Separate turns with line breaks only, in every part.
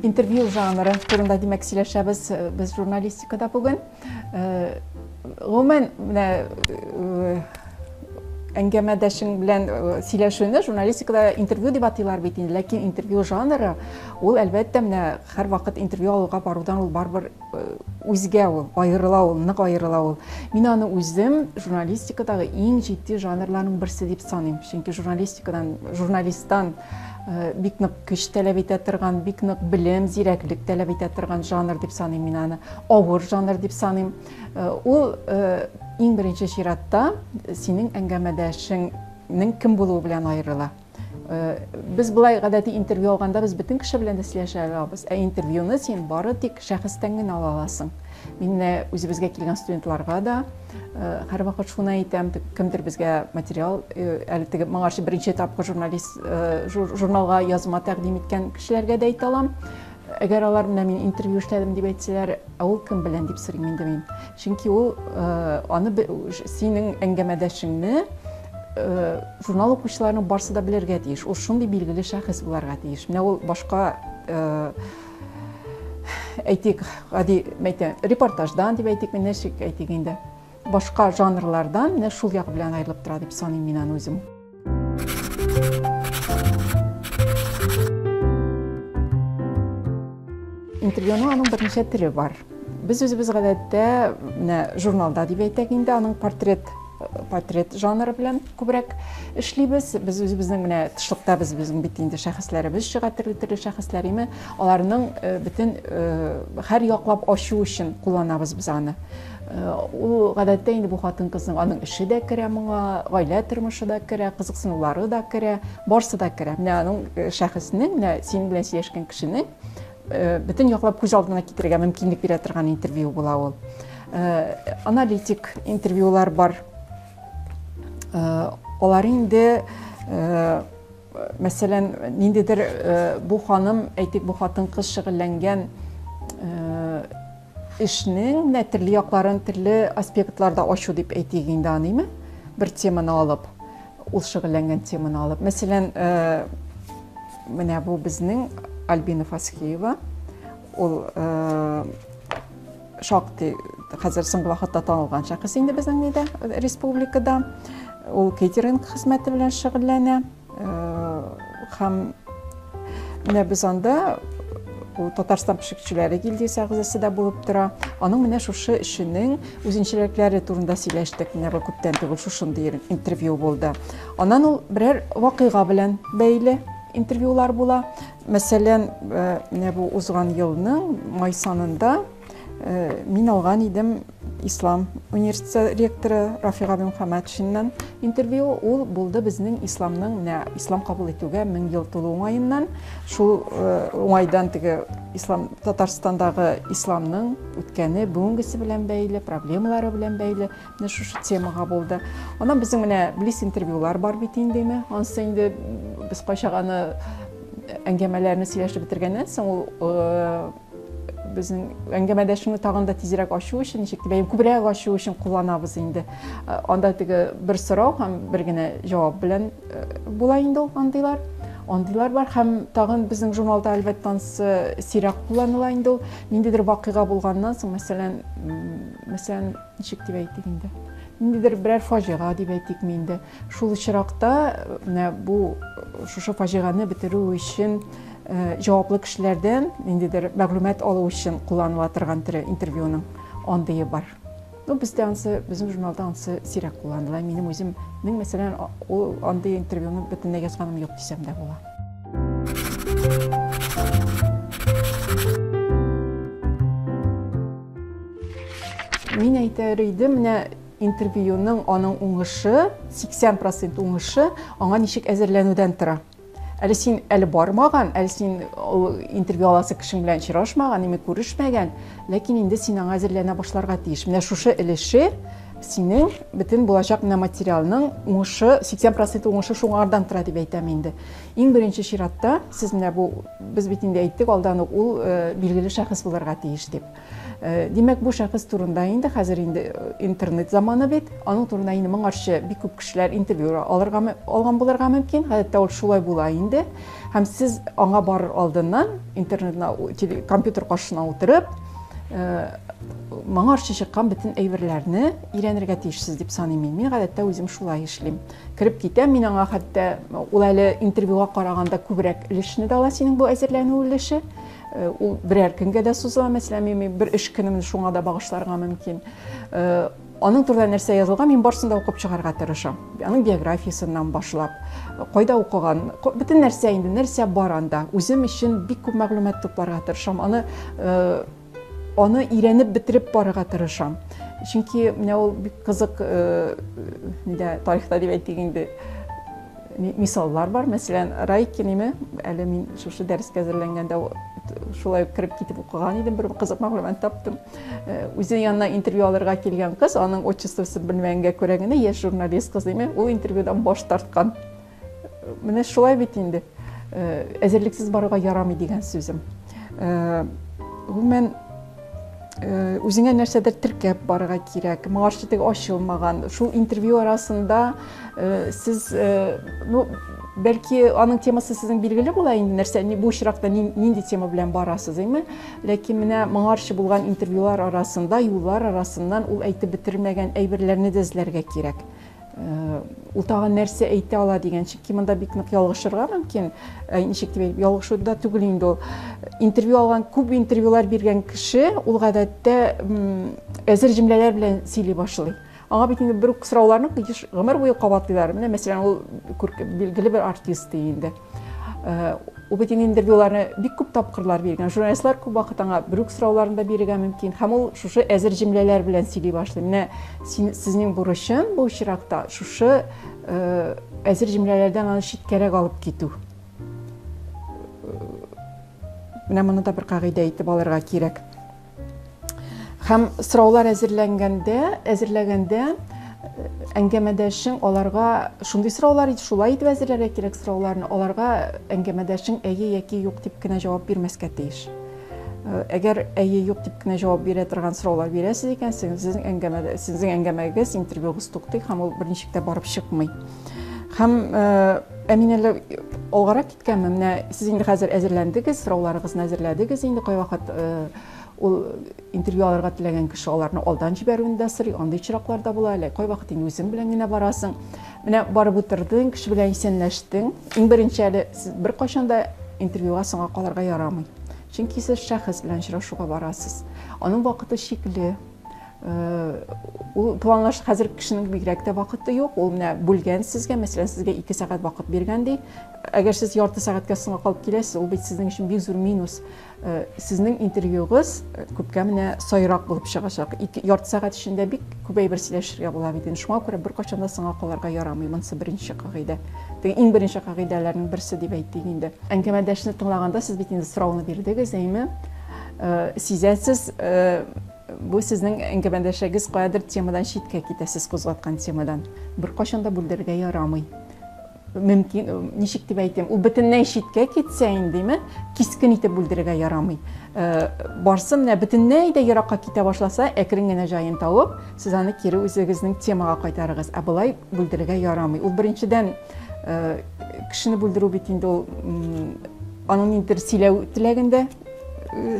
interview жанры турында димәк сөйләшәбез без журналистикада бүген. Гомумән әңгәмәдәшең белән сөйләшүне журналистикада интервью дип атыйлар бит инде, ләкин интервью жанры ул әлбәттә менә һәрвакыт интервью алуга барудан ул барбер үзгә ул, аерыла ул, нык аерыла ул. Мин аны үзем журналистикадагы иң җитди жанрларның берсе дип саныйм. Чөнки журналисттан бик нык көч таләп итә торган, бик нык белем, зирәклек таләп итә торган жанр дип саныйм мин аны. Авыр жанр дип саныйм. Ул иң беренче чиратта синең әңгәмәдәшеңнең кем булуы белән аерыла. Без булай гадәти интервью алганда без бөтен кеше белән дә сөйләшә алабыз. Интервьюны син бары тик шәхестән генә ала аласың. Мин үзебезгә килгән студентларга да һәрвакыт шуны әйтәм, кемдер безгә материал, әле теге моңарчы беренче этапка журналга язма тәкъдим иткән кешеләргә дә әйтә алам. Әгәр алар белән мин интервью эшләдем дип әйтсәләр, ул кем белән дип сорыйм инде мин. Чөнки ул аны синең әңгәмәдәшеңне журнал укучыларының барсы да белергә тиеш. Ул шундый билгеле шәхес буларга тиеш. Менә ул башка әйтик, репортаждан дип әйтик, мен ничек әйтик инде. Башка жанрлардан менә шул ягы белән аерылып тора дип саныйм мин аны үзем. Интервьюның аның берничә төре бар. Без үзебез гадәттә менә журналда дип әйтәк инде, аның портрет жанры белән күбрәк эшлибез. Без үзебезнең менә тышлыкта безнең бит инде шәхесләребез чыга, төрле шәхесләреме, аларның бөтен һәр яклап ачу өчен кулланабыз без аны. Ул гадәттә инде бу хатын-кызның аның эше дә керә моңа, гаилә тормышы да керә, кызыксынулары да керә, барсы да керә. Менә аның шәхеснең, менә син белән сөйләшкән кешенең бөтен яклап күз алдына китерергә мөмкинлек бирә торган интервью була ул. Аналитик интервьюлар бар. Алар инде мәсәлән, ниндидер бу ханым, әйтик, бу хатын-кыз шөгыльләнгән эшнең төрле якларын, төрле аспектларда ачу дип әйтик инде аныймы? Бер теманы алып, ул шөгыльләнгән теманы алып. Мәсәлән, менә бу безнең Альбина Фасхиева, ул шактый хәзер соңгы вакытта танылган шәхес инде безнең республикада. Ул кейтеринг хезмәте белән шөгыльләнә. Һәм менә без анда Татарстан пешекчеләре гильдиясе әгъзасы да булып тора. Аның менә шушы эшенең үзенчәлекләре турында сөйләштек. Менә бу күптән түгел шушындый интервью булды. Аннан ул берәр вакыйга белән бәйле интервьюлар була. Мәсәлән, менә бу узган елның май санында мин алган идем Ислам университеты ректоры Рафига Мөхәммәтшиннан интервью. Ул булды безнең исламның, менә ислам кабул итүгә 1000 ел тулу уңаеннан. Шул уңайдан теге ислам Татарстандагы исламның үткәне, бүгенгесе белән бәйле, проблемалары белән бәйле, менә шушы темага булды. Аннан безнең менә близ интервьюлар бар бит индеме? Анысы инде без кайчаганы әңгәмәләрне сөйләшеп бетергәннән соң ул безнең әңгәмәдәшеңне тагын да тизрәк ачу өчен, ничек дип, күбрәк ачу өчен кулланабыз инде. Анда теге бер сорау һәм бер генә җавап белән була инде ул андыйлар. Андыйлар бар һәм тагын безнең журналда әлбәттә сирәк кулланыла инде ул. Ниндидер вакыйга булганнан соң, мәсәлән, ничек дип әйтик инде. Ниндидер берәр фаҗига дип әйтик инде. Шул очракта менә бу шушы фаҗиганы бетерү өчен җаваплы кешеләрдән ниндидер мәгълүмат алу өчен кулланыла торган интервьюның андые бар. Бездә ансы, безнең журналда ансы сирәк кулланыла. Минем үзем, мәсәлән, ул андый интервьюны бөтенләй язганым юк дисәм дә була. Мин әйтер идем, менә интервьюның аның уңышы, 80% уңышы аңа ничек әзерләнүдән тора. Әле син әле бармаган, әле син интервью аласы кешең белән очрашмаган, күрешмәгән, ләкин инде син аңа әзерләнә башларга тиеш. Менә шушы өлеше Синең бөтен булачак менә материалның уңышы 80% уңышы шуңардан тора дип әйтәм инде. Иң беренче чиратта сез менә бу без бит инде әйттек алдан ук ул билгеле шәхес булырга тиеш дип. Димәк бу шәхес турында инде хәзер инде интернет заманы бит. Аның турында инде моңарчы бик күп кешеләр интервью алган булырга мөмкин. Хәтта ул шулай була инде. Һәм сез аңа барыр алдыннан интернетна компьютер каршына утырып моңарчы чыккан бөтен әйберләрне өйрәнергә тиешсез дип саныйм мин. Мин гадәттә үзем шулай эшлим. Кирип китәм, мин аңа хәтта ул әле интервьюга караганда күбрәк өлешне дә ала синең бу әзерләнү өлеше. Ул берәр көнгә дә сузыла, мәсәлән, мин бер эш көнемне шуңа да багышларга мөмкин. Аның турында нәрсә язылган, мин барсын да укып чыгарга тырышам. Аның биографиясыннан башлап, кайда укыган, бөтен нәрсә инде, нәрсә бар анда. Үзем өчен бик күп мәгълүмат тупларга тырышам. Аны өйрәнеп бетереп барырга тырышам. Чөнки менә ул бик кызык тарихта дип әйтик инде мисаллар бар. Мәсәлән, Райкинеме, әле мин шушы дәрескә әзерләнгәндә шулай кирип китеп укыган идем, бер кызык мәгълүмат таптым. Үзе янына интервью алырга килгән кыз, аның отчествосы белмәгәнгә күрә генә яшь журналист кыз диме, ул интервьюдан баш тарткан. Менә шулай бит инде. Әзерлексез баруга ярамый дигән сүзем. Гомумән үзеңә нәрсәдер теркәп барырга кирәк. Моңарчы теге ачылмаган. Шул интервью арасында сез бәлки аның темасы сезнең билгеле була инде, нәрсә бу очракта нинди тема белән барасыз, әйме? Ләкин менә моңарчы булган интервьюлар арасында, юллар арасыннан ул әйтеп бетермәгән әйберләрне дә эзләргә кирәк. Ул тагын нәрсә әйтә ала дигән, чөнки монда бик нык ялгышырга мөмкин. Ничек дип ялгышу да түгел инде ул. Интервью алган, күп интервьюлар биргән кеше ул гадәттә әзер җөмләләр белән сөйли башлый. Аңа бит инде бер үк сорауларны гомер буе кабатлыйлар. Менә мәсәлән ул билгеле бер артист инде. Ул бит интервьюларны бик күп тапкырлар биргән. Журналистлар күп вакыт аңа бер үк сорауларын да бирергә мөмкин. Һәм ул шушы әзер җөмләләр белән сөйли башлый. Менә сезнең бурычың бу очракта шушы әзер җөмләләрдән аны читкәрәк алып китү. Менә моны да бер кагыйдә итеп алырга кирәк. Һәм сораулар әзерләгәндә әңгәмәдәшең аларга шундый сораулар шулай итеп әзерләргә кирәк сорауларны, аларга әңгәмәдәшең әйе яки юк дип кенә җавап бирмәскә тиеш. Әгәр әйе юк дип кенә җавап бирә торган сораулар бирәсез икән, сезнең әңгәмәгез, интервьюгыз туктый һәм ул берничек тә барып чыкмый. Һәм мин әле алгарак киткәнмен, менә сез инде хәзер әзерләндегез, сорауларыгызны әзерләдегез, инде кай вакыт ул интервью алырга теләгән кеше аларны алдан җибәрүен дә сорый, андый очраклар да була әле. Кай вакыт инде үзең белән генә барасың. Менә барып утырдың, кеше белән исәнләштең. Иң беренче әле сез бер кайчан да интервьюга соңга калырга ярамый. Чөнки сез шәхес белән очрашуга барасыз. Аның вакыты чикле. Ул планлаш хәзер кешенең бигрәк тә вакыты юк. Ул менә бүлгән сезгә, мәсәлән, сезгә 2 сәгать вакыт биргән ди. Әгәр сез ярты сәгатькә соңга калып киләсез, ул бит сезнең өчен бик зур минус. Сезнең интервьюгыз күпкә менә сайрак булып чыгачак. Ярты сәгать эчендә бик күп әйбер сөйләшергә була бит. Шуңа күрә бер кайчан да соңга калырга ярамый. Монысы беренче кагыйдә. Иң беренче кагыйдәләрнең берсе дип әйтик инде. Әңгәмәдәшне тыңлаганда сез бит инде сорауны бирдегез, әйме? Сизәсез, бу сезнең әңгәмәдәшегез каядыр темадан читкә китә, сез кузгаткан темадан. Бер кайчан да бүлдерергә ярамый. Мөмкин, ничек дип әйтәм, ул бөтенләй читкә китсә индеме, кискен итеп бүлдерергә ярамый. Барсы менә бөтенләй дә еракка китә башласа, әкрен генә җаен табып, сез аны кире үзегезнең темага кайтарыгыз. Ә болай бүлдерергә ярамый. Ул беренчедән кешене бүлдерү бит инде ул аның нидер сөйләү теләгендә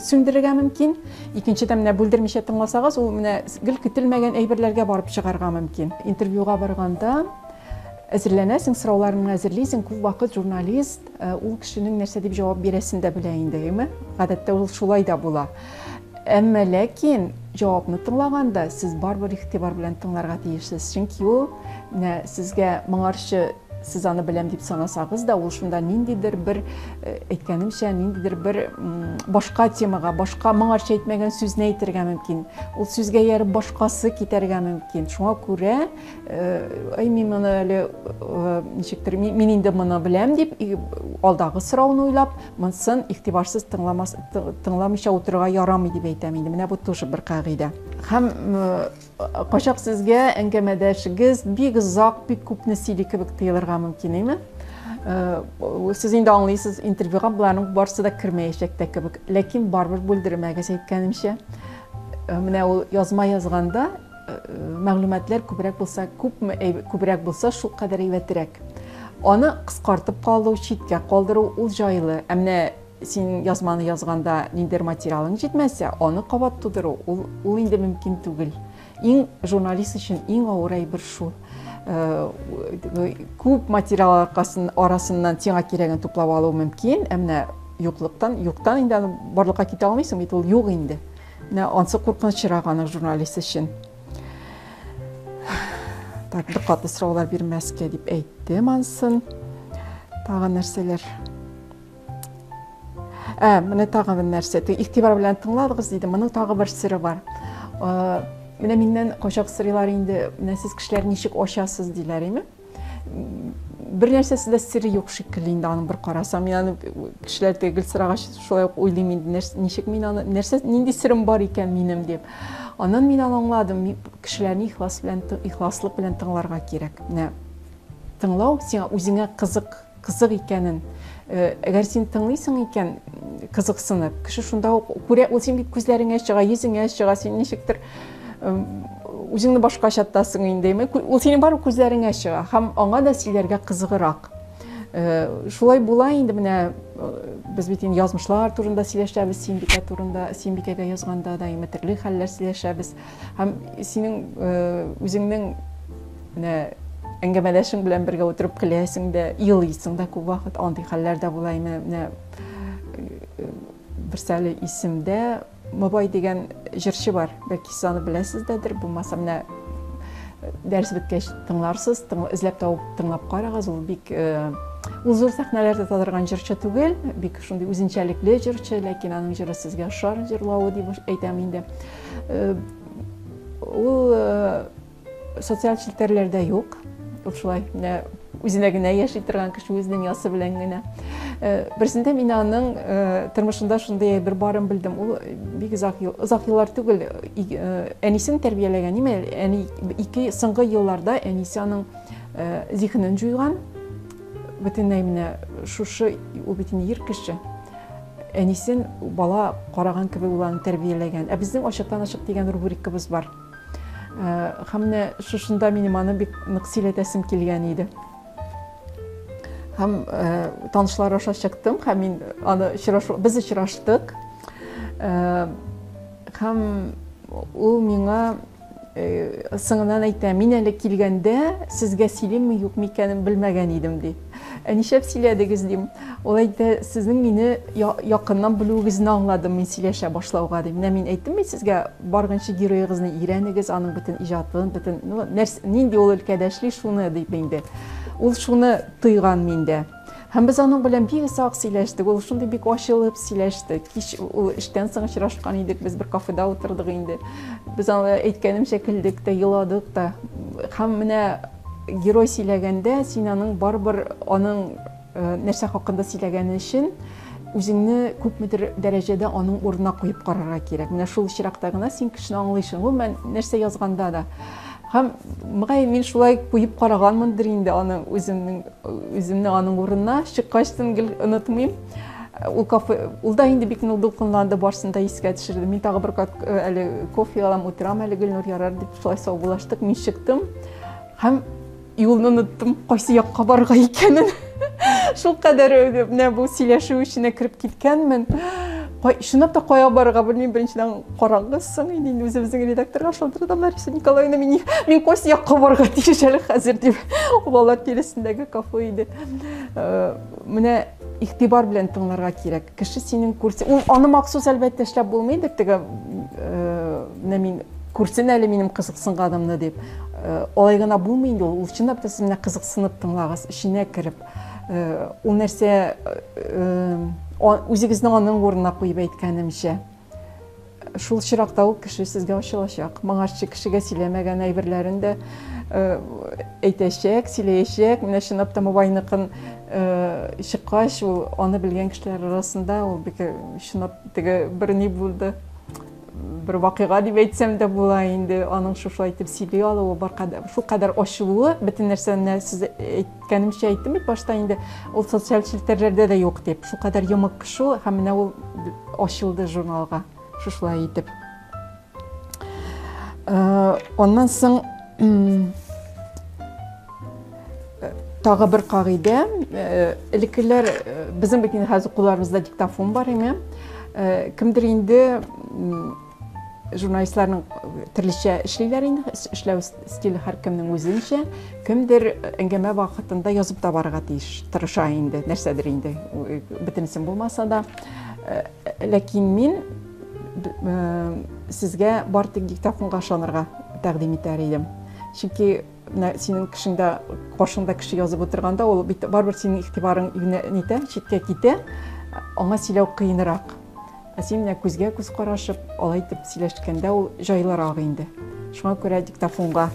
сүндерергә мөмкин. Икенчедән менә бүлдермичә тыңласагыз, ул менә гел көтелмәгән әйберләргә барып чыгарга мөмкин. Интервьюга барганда әзерләнәсең, сорауларыңны әзерлисең, күп вакыт журналист ул кешенең нәрсә дип җавап бирәсен дә белә инде, әйме? Гадәттә ул шулай да була. Әмма ләкин җавапны тыңлаганда сез барбер игътибар белән тыңларга тиешсез. Чөнки ул сезгә моңарчы сез аны беләм дип санасагыз да, ул шунда ниндидер бер әйткәнемчә, ниндидер бер башка темага, башка моңарчы әйтмәгән сүзне әйтергә мөмкин. Ул сүзгә ярып башкасы китәргә мөмкин. Шуңа күрә, мин моны әле ничектер, мин инде моны беләм дип, алдагы сорауны уйлап, монысын игътибарсыз тыңламыйча утырырга ярамый дип әйтәм инде. Менә бу тоже бер кагыйдә. Һәм качак сезгә әңгәмәдәшегез бик озак, бик күпне сөйли кебек тоелырга мөмкин, Сез инде аңлыйсыз, интервьюга буларның барысы да кермәячәк тә кебек. Ләкин барбер бүлдермәгез әйткәнемчә, менә ул язма язганда мәгълүматлар күбрәк булса, шул кадәр әйбәтрәк. Аны кыскартып калу, читкә калдыру ул җайлы. Менә син язманы язганда ниндер материалың җитмәсә, аны кабат тудыру ул инде мөмкин түгел. Иң журналист өчен иң авыр әйбер шул. Күп материал арасыннан сиңа кирәген туплап алу мөмкин, әмма юктан инде барлыкка китә алмыйсың, бит ул юк инде. Ансы куркынычрак аны журналист өчен. Так, диккатлы сораулар бирмәскә дип әйттем ансын. Тагы нәрсәләр? Менә тагы бер нәрсә. Игътибар белән тыңладыгыз диде. Моның тагы бер сыры бар. Менә миннән качак сырлар инде, менә сез кешеләр ничек ачасыз диләр, Бер нәрсәсе сыры юк шикелле инде аның бер карасам. Мин аны кешеләр тегел сырагач шулай ук уйлыйм инде, ничек мин аны, нинди сырым бар икән минем дип. Аннан мин аңладым, кешеләрне ихласлык белән тыңларга кирәк. Менә тыңлау сиңа үзеңә кызык икәнен, әгәр син тыңлыйсың икән, кызыксынып, кеше шунда ук күрә, ул син бит күзләреңә чыга, йөзеңә чыга, син ничектер үзеңне башкача тасың инде, ул синең бар күзләреңә чыга, һәм аңа да сөйләргә кызыграк. Шулай була инде, менә без бит язмышлар турында сөйләшәбез, Сөембикә турында, Сөембикәгә язганда да төрле хәлләр сөйләшәбез, һәм синең үзеңнең менә әңгәмәләшең белән бергә утырып көләсең дә, елыйсың да күп вакыт, андый хәлләр дә була. Менә берсәле исемдә Мабай дигән җырчы бар, бәлки сез аны беләсездер, булмаса менә дәрес беткәч тыңларсыз, эзләп табып тыңлап карагыз, ул бик зур сәхнәләрдә татырган җырчы түгел, бик шундый үзенчәлекле җырчы, ләкин аның җыры сезгә ошар җырлавы дип әйтәм инде. Ул социаль челтәрләрдә юк. Ул шулай, үзенә генә яши торган кеше үзенең ясы белән генә. Берсендә мин аның тормышында шундый бер барын белдем. Ул бик озак еллар түгел әнисен тәрбияләгән, әни 2 соңгы елларда әнисе аның зиһенен җуйган. Бөтенләй менә шушы ул битен ир кеше. Әнисен бала караган кебек ул аны тәрбияләгән. Безнең ачыктан-ачык дигән рубрикабыз бар. Һәм шушында минем аны бик нык сөйләтәсем килгән иде. Һәм танышлар аша чыктым, һәм мин аны без очраштык. Һәм ул миңа соңыннан әйтә, мин әле килгәндә сезгә сөйлимме юкмы икәнен белмәгән идем ди. Нишәп сөйләдегез дим. Ул әйтә, сезнең мине якыннан белүегезне аңладым мин сөйләшә башлауга ди. Менә мин әйттем сезгә, баргынчы героегызны өйрәнегез, аның бөтен иҗатын, бөтен нинди ул өлкәдә эшли шуны дип инде. Ул шуны тойган миндә. Һәм без аның белән бик озак сөйләштек. Ул шундый бик ачылып сөйләште. Кич ул эштән соң очрашкан идек, без бер кафеда утырдык инде. Без аны әйткәнемчә көлдек тә, еладык та. Һәм менә герой сөйләгәндә, син аның барбер аның нәрсә хакында сөйләгәне өчен үзеңне күпмедер дәрәҗәдә аның урынына куеп карарга кирәк. Менә шул чиракта гына син кешене аңлыйсың. Ул мен нәрсә язганда да. Һәм мин шулай куеп караганмындыр инде аның үземне аның урынына чыккачтын онытмыйм. Ул да инде бик нык дулкынланды, барсында искә төшерде. Мин тагы бер әле кофе алам, утырам әле Гөлнур ярар дип шулай саубулаштык. Мин чыктым һәм юлны оныттым, кайсы якка барырга икәнен. Шул кадәр менә бу сөйләшү эченә кереп киткәнмен. Шунап та кая барырга белмим, беренчедән караңгы соң инде үзебезнең редакторга шалтырдым, Лариса Николаевна, мин кайсы якка барырга тиеш әле хәзер дип. Алар тирәсендәге кафе иде. Менә игътибар белән тыңларга кирәк. Кеше синең күрсә, ул аны махсус әлбәттә эшләп булмый дип, менә мин күрсен әле минем кызыксынганымны дип. Алай гына булмый инде, ул чынлап та сез менә кызыксынып тыңлагыз, эченә кереп. Ул нәрсә үзегезнең аның урынына куеп әйткәнемчә. Шул чиракта ул кеше сезгә ачылачак. Моңарчы кешегә сөйләмәгән әйберләрен дә әйтәчәк, сөйләячәк. Менә чынлап та Мабайныкын чыккач, ул аны белгән кешеләр арасында ул бик чынлап теге бер ни булды. bir вакыйга дип әйтсәм дә була инде. Аның шушылай итеп сөйли алуы бар шул кадәр ачылуы, бөтен нәрсәне сез әйткәнемчә әйттем бит башта инде. Ул социаль челтәрләрдә дә юк дип. Шул кадәр йомык шул һәм менә ул ачылды журналга шушылай итеп. Ondan соң тагы бер кагыйдә, элеккеләр безнең бит инде хәзер кулларыбызда диктофон бар име. Кемдер инде журналистларның төрлечә эшлиләр инде, эшләү стиле һәркемнең үзенчә, кемдер әңгәмә вакытында язып табарга тиеш, тырыша инде, нәрсәдер инде, бөтенсен булмаса да. Ләкин мин сезгә бар тик диктофонга ышанырга тәкъдим итәр идем. Чөнки синең кешеңдә каршыңда кеше язып утырганда, ул барбер синең игътибарың нитә, читкә китә, аңа сөйләү кыенрак. Син менә күзгә күз карашып, алай итеп сөйләшкәндә ул җайлырак инде. Шуңа күрә диктофонга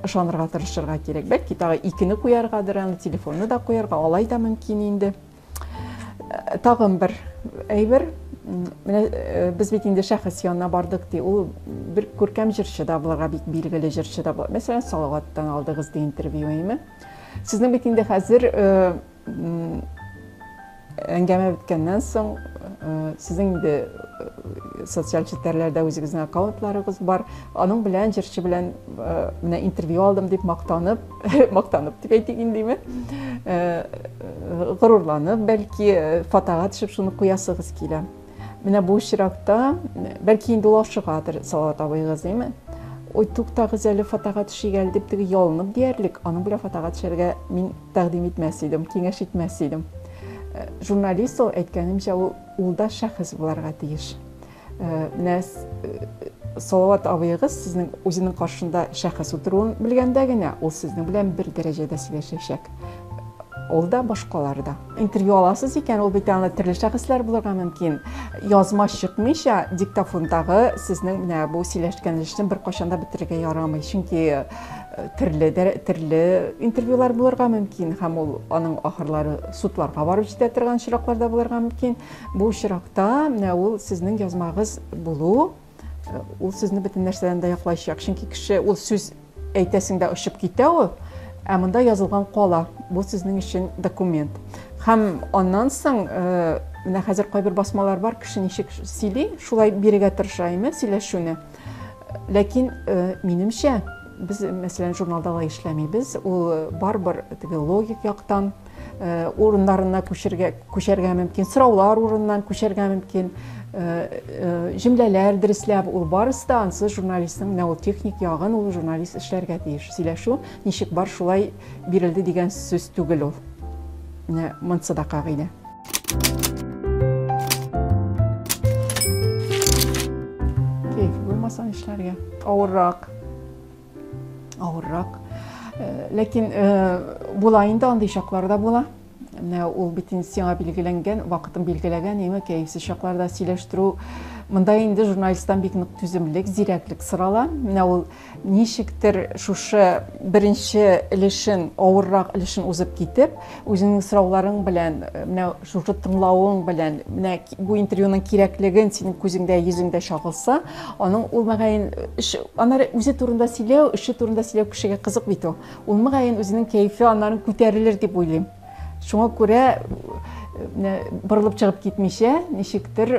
ышанырга тырышырга кирәк. Бәлки тагы икене куяргадыр, аны телефонны да куярга, алай да мөмкин инде. Тагын бер әйбер, менә без бит инде шәхес янына бардык ди. Ул бер күркәм җырчы да булырга бик билгеле җырчы да булыр. Мәсәлән, Салаваттан алдыгыз ди интервью име. Сезнең бит инде хәзер әңгәмә биткәннән соң сезнең инде социаль челтәрләрдә үзегезнең аккаунтларыгыз бар. Аның белән җырчы белән менә интервью алдым дип мактанып дип әйтик индеме? Горурланып, бәлки фотога төшеп шуны куясыгыз килә. Менә бу чиракта бәлки инде ул ашыгадыр Салават абыйгыз, име? Ой, туктагыз әле фотога төшигәл дип теге ялынып диярлек, аның белән фотога төшәргә мин тәкъдим итмәс идем, киңәш итмәс идем. Журналист ул әйткәнемчә ул да шәхес буларга тиеш. Менә Салават абыйгыз сезнең үзенең каршында шәхес утыруын белгәндә генә ул сезнең белән бер дәрәҗәдә сөйләшәчәк. Ул да башкалар да. Интервью аласыз икән, ул бит аны төрле шәхесләр булырга мөмкин. Язма чыкмыйча диктофондагы сезнең менә бу сөйләшкәнегезне бер кашанда бетерергә ярамый. Чөнки төрле интервьюлар булырга мөмкин һәм ул аның ахырлары судларга барып җитә торган чиракларда булырга мөмкин. Бу чиракта менә ул сезнең язмагыз булу, ул сезне бөтен нәрсәдән дә яклаячак. Чөнки кеше ул сүз әйтәсеңдә очып китә ул, ә монда язылган кала. Бу сезнең өчен документ. Һәм аннан соң менә хәзер кайбер басмалар бар, кеше ничек сөйли, шулай бирергә тырыша име сөйләшүне. Ләкин минемчә biz mesela jurnalda işlemeybiz. O barbar logik yaktан orunlarına köşerge mümkün, sıralar orundan köşerge mümkün, cümleler, derislab ol barısı ansız jurnalistin ne o teknik yağın ol jurnalist işlerge deyir. Сөйләшү ничек бар шулай бирелде дигән сүз түгел ул. Менә монсы да кагыйдә. Кайф булмаса эшләргә. Авыррак. Ләкин була инде андый чакларда була. Ул бит сиңа билгеләнгән, вакытын билгеләгән, эме кәефсез чакларда сөйләштерү. Монда инде журналисттан бик нык түземлек, зирәклек сорала. Менә ул ничектер шушы беренче өлешен, авыррак өлешен узып китеп, үзеңнең сорауларың белән, менә шушы тыңлавың белән, менә бу интервьюның кирәклеген синең күзеңдә, йөзеңдә чагылса, аның ул мәгәен аннары үзе турында сөйләү, эше турында сөйләү кешегә кызык бит ул. Ул мәгәен үзенең кәефе аннан күтәрелер дип уйлыйм. Шуңа күрә борылып чыгып китмичә, ничектер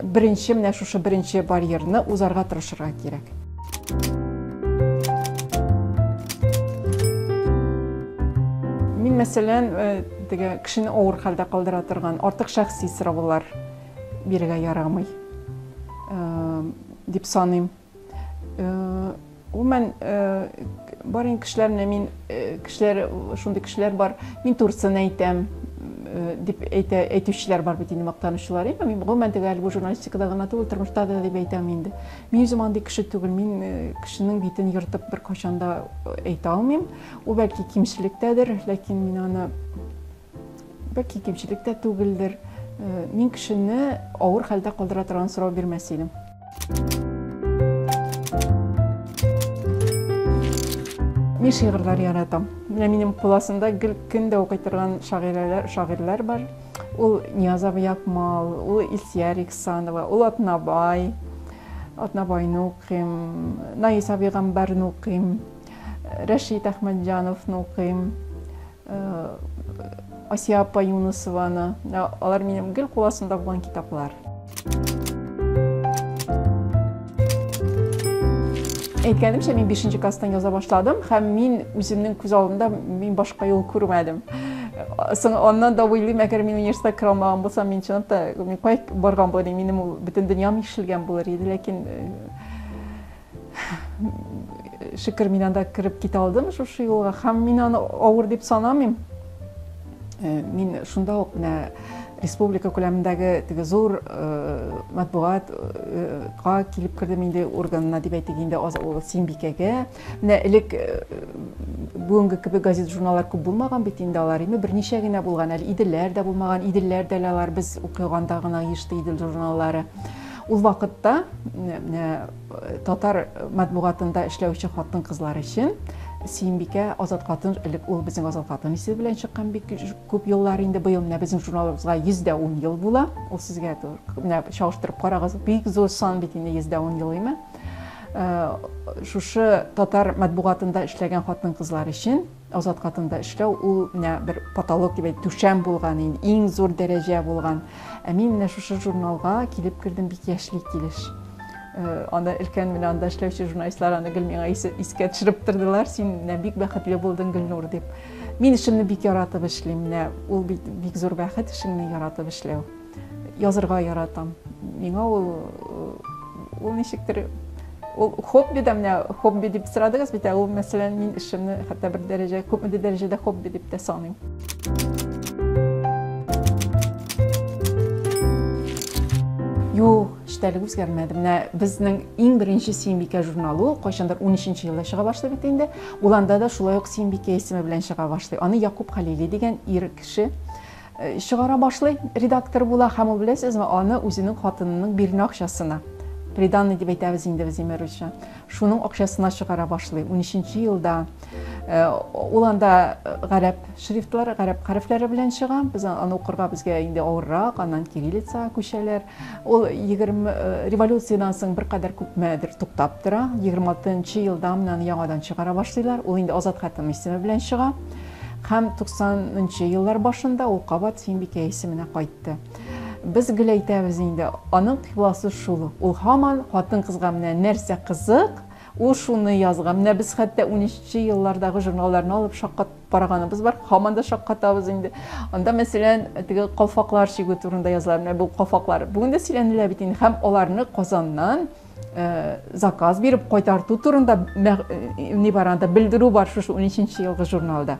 беренче менә шушы беренче барьерны узарга тырышырга кирәк. Мин мәсәлән, теге кешене авыр хәлдә калдыра торган артык шәхси сораулар бирергә ярамый дип саныйм. Мен бар ин кешеләрне мин шундый кешеләр бар, мин турысын әйтәм дип әйтүчеләр бар бит инде мактанучылар. Мин гомумән төгәл бу журналистикада гына түгел, тормышта да дип әйтәм инде. Мин үзем андый кеше түгел, мин кешенең битен йыртып бер качанда әйтә алмыйм. Ул бәлки кимчелектәдер, ләкин мин аны бәлки кимчелектә түгелдер. Мин кешене авыр хәлдә калдыра торган сорау бирмәс идем. Мин шигырьләр яратам. Менә минем классымда көн дә укый торган шагыйрьләр бар. ул Нияз Абыякмал, ул Илсия Риксанова, ул Атнабай. Атнабайны укыйм, Наис Абыйгамбарны укыйм, Рәшит Әхмәтҗановны укыйм, Асия апа Юнусованы. Алар минем гел куласында булган китаплар. Әйткәнемчә, мин 5нче класстан яза башладым һәм мин үземнең күз алдымда мин башка юл күрмәдем. Соң аннан да уйлыйм, әгәр мин университетка керә алмаган булсам, мин чынлап та кай барган булыр, минем бөтен дөньям ишелгән булыр иде, ләкин шөкер мин анда кереп китә алдым шушы юлга һәм мин аны авыр дип санамыйм. Мин шунда ук республика күләмендәге теге зур матбугатка килеп кердем инде органына дип әйтик инде Сөембикәгә. Менә элек бүгенге кебек газет журналлар күп булмаган бит инде алар име берничә генә булган, әле Иделләр дә булмаган, Иделләр дә алар без укыганда гына ешты Идел журналлары. Ул вакытта татар матбугатында эшләүче хатын-кызлар өчен Сөембикә Азат Хатын, элек ул безнең Азат Хатын исеме белән чыккан бик күп еллар инде. Быел менә безнең журналыбызга 110 ел була. Ул сезгә менә чагыштырып карагыз, бик зур сан бит инде 110 ел име. Шушы татар матбугатында эшләгән хатын-кызлар өчен Азат Хатында эшләү ул менә бер потолок дип түшәм булган инде, иң зур дәрәҗә булган. Мин менә шушы журналга килеп кердем бик яшьли килеш. Анда өлкән менә анда эшләүче журналистлар аны гел миңа искә төшереп тордылар. Син менә бик бәхетле булдың Гөлнур дип. Мин эшемне бик яратып эшлим. Менә ул бик зур бәхет эшеңне яратып эшләү. Язырга яратам. Миңа ул ничектер ул хобби да менә хобби дип сорадыгыз бит, ул мәсәлән мин эшемне хәтта бер дәрәҗә күпме дәрәҗәдә хобби дип тә саныйм. Юк, эштәлек үзгәрмәде. Менә безнең иң беренче Сөембикә журналы кайчандыр 13нче елда чыга башлый бит инде. Ул анда да шулай ук Сөембикә исеме белән чыга башлый. Аны Якуб Хәлили дигән ир кеше чыгара башлый, редактор була һәм ул беләсезме, аны үзенең хатынының бирне акчасына приданный дип әйтәбез инде без имәрүчә. Шуның акчасына чыгара башлый 13нче елда. Ул анда гарәп шрифтлары, гарәп хәрефләре белән чыга. Без аны укырга безгә инде авыррак, аннан кириллица күчәләр. Ул 20 революциyaдан соң бер кадәр күпмәдер туктап тора. 26нчы елда менә яңадан чыгара башлыйлар. Ул инде Азат Хатын исеме белән чыга. Һәм 90нчы еллар башында ул кабат Сөембикә исеменә кайтты. Biz gül әйтәбез инде, аның кыйласы шул. Ул һаман хатын-кызга менә нәрсә кызык, ул шуны язган. Менә без хәтта 13нче еллардагы журналларны алып шаккат барганыбыз бар. Һаман да шаккатабыз инде. Анда мәсәлән, теге калфаклар чигү турында язылар. Менә бу калфаклар бүген дә сөйләнелә бит инде. Һәм аларны Казаннан заказ биреп кайтарту турында ни бар анда белдерү бар шушы 13нче елгы журналда.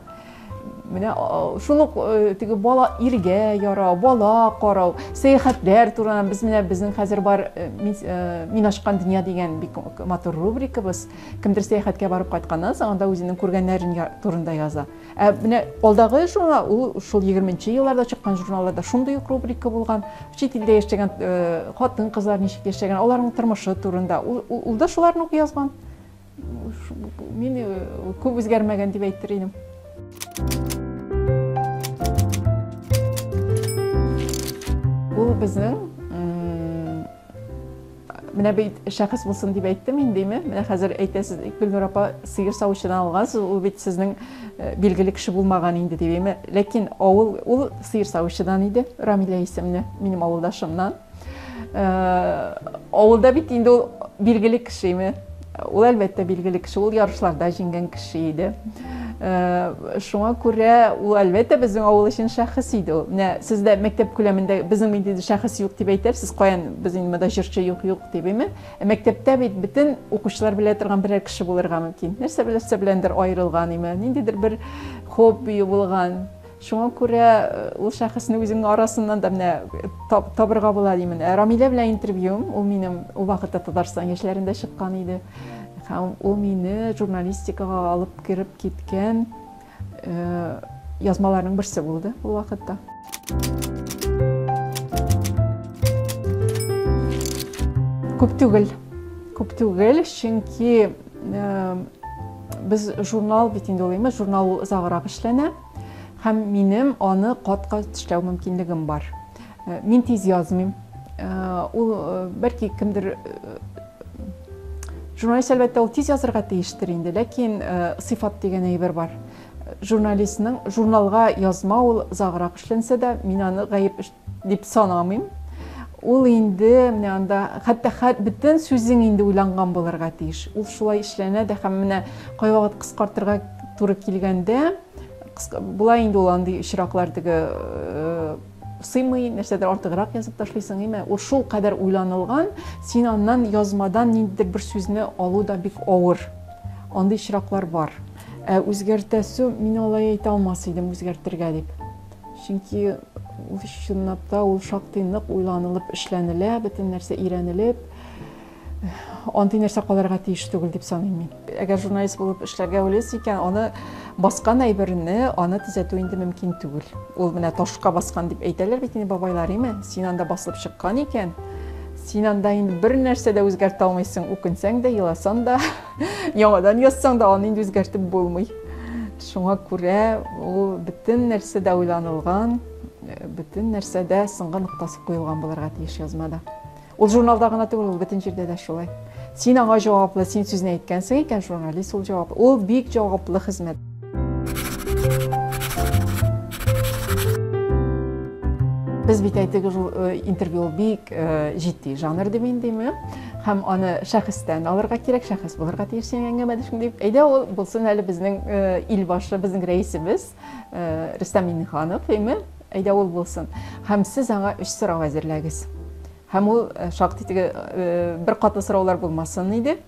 Менә шулык теге бала иргә ярау, бала карау, сәяхәтләр турында без менә безнең хәзер бар мин ачкан дөнья дигән бик матур рубрикабыз. Кемдер сәяхәткә барып кайтканнан соң анда үзенең күргәннәрен турында яза. Менә алдагы журнал ул шул 20нче елларда чыккан журналларда шундый ук рубрика булган. Чит илдә яшәгән хатын-кызлар ничек яшәгән, аларның тормышы турында. Ул да шуларны ук язган. Мин күп үзгәрмәгән дип әйтер идем. Ул безнең менә бит шәхес булсын дип әйттем индеме? Менә хәзер әйтәсез, Гөлнур апа сыер савучыдан алгансыз, ул бит сезнең билгеле кеше булмаган инде дибеме? Ләкин ул сыер савучыдан иде, Рамилә исемле, минем авылдашымнан. Авылда бит инде ул билгеле кеше име? Ул әлбәттә билгеле кеше, ул ярышларда җиңгән кеше иде. Шуңа күрә ул әлбәттә безнең авыл өчен шәхес иде. Менә сездә мәктәп күләмендә безнең инде шәхес юк дип әйтәсез, каян без инде монда җырчы юк дибеме? Мәктәптә бит бөтен укучылар белә торган берәр кеше булырга мөмкин. Нәрсә беләндер аерылган име? Ниндидер бер хобби булган. Шуңа күрә ул шәхесне үзенең арасыннан да менә табырга була димен. Рамилә белән интервьюм, ул минем ул вакытта Татарстан яшьләрендә чыккан иде. Ул мине журналистикага алып кирип киткән язмаларның берсе булды ул вакытта. Күп түгел, чөнки без журнал бит инде ул эме, журнал узаграк эшләнә. һәм минем аны катка тешләү мөмкинлегем бар. Мин тиз язмыйм. Ул бәлки кемдер журналист әлбәттә ул тиз язырга тиештер инде, ләкин сыйфат дигән әйбер бар. Журналистның журналга язма ул заграк эшләнсә дә, мин аны гаеп дип санамыйм. Ул инде менә анда хәтта бөтен сүзең инде уйланган булырга тиеш. Ул шулай эшләнә дә һәм менә кайвакыт кыскартырга туры килгәндә, булай инде ул андый очраклар сыймый, нәрсәдер артыграк язып ташлыйсың, име? Ул шул кадәр уйланылган, син аннан язмадан ниндидер бер сүзне алу да бик авыр. Андый очраклар бар. Үзгәртәсү мин алай әйтә алмас идем үзгәртергә дип. Чөнки ул чынлап та ул шактый нык уйланылып эшләнелә, бөтен нәрсә өйрәнелеп, андый нәрсә калырга тиеш түгел дип саныйм мин. Әгәр журналист булып эшләргә уйлыйсыз икән, аны баскан әйберне аны төзәтү инде мөмкин түгел. Ул менә ташка баскан дип әйтәләр бит инде бабайлар, име? Син анда басылып чыккан икән, син анда инде бер нәрсә дә үзгәртә алмыйсың, үкенсәң дә, еласаң да, яңадан язсаң да аны инде үзгәртеп булмый. Шуңа күрә ул бөтен нәрсә дә уйланылган, бөтен нәрсә дә сыңгы ноктасы куелган булырга тиеш язмада. Ул журналда гына түгел, ул бөтен җирдә дә шулай. Син аңа җаваплы, син сүзне әйткәнсең икән, журналист ул җаваплы. Ул бик җаваплы хезмәт. Без бит әйтик, интервью бик җитди жанр дип индеме? Һәм аны шәхестән алырга кирәк, шәхес булырга тиеш әңгәмәдәшем дип. Әйдә ул булсын әле безнең ил башы, безнең рәисебез Рөстәм Миңнеханов, име? Әйдә ул булсын. Һәм сез аңа 3 сорау әзерләгез. Һәм ул шактый бер катлы сораулар булмасын иде.